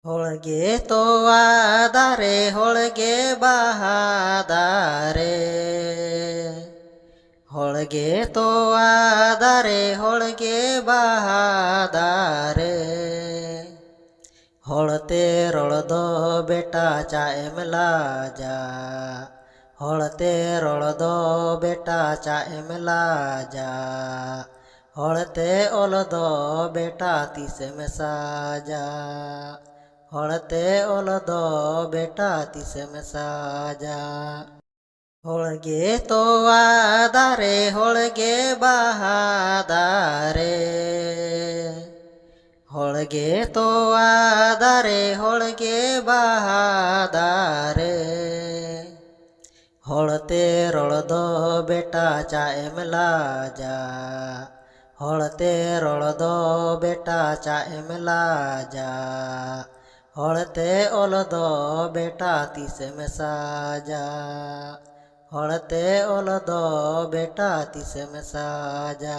ಹೋಳ್ಗೆ ತೋವಾದರೆ ಹೋಳ್ಗೆ ಬಹಾದರೆ ಹೋಳ್ಗೆ ತೋವಾದರೆ ಹೋಳ್ಗೆ ಬಹಾದರೆ ಹೊಳತೆ ರೊಳದೋ ಬೆಟ ಚಾ ಎಮಲಾ ಜಾ ಹೊಳತೆ ರೊಳದೋ ಬೆಟ ಚಾ ಎಮಲಾ ಜಾ ಹೊಳತೆ ಒಲದೋ ಬೆಟ ತಿಸೆ ಮೆಸಾಜಾ ಹೊಳತೆ ಒಲದೋ ಬೆಟ ತಿಸೆ ಮೆಸಾಜಾ ಹೋಳ್ಗೆ ತೋವಾದರೆ ಹೋಳ್ಗೆ ಬಹಾದರೆ ಹೋಳ್ಗೆ ತೋವಾದರೆ ಹೋಳ್ಗೆ ಬಹಾದರೆ ಹೊಳತೆ ರೊಳದೋ ಬೆಟ ಚಾ ಎಮಲಾ ಜಾ ಹೊಳತೆ ರೊಳದೋ ಬೆಟ ಚಾ ಎಮಲಾ ಜಾ ಹೊಳತೆ ಒಲದೋ ಬೆಟ ತಿಸೆ ಮೆಸಾಜಾ ಹೊಳತೆ ಒಲದೋ ಬೆಟ ತಿಸೆ ಮೆಸಾಜಾ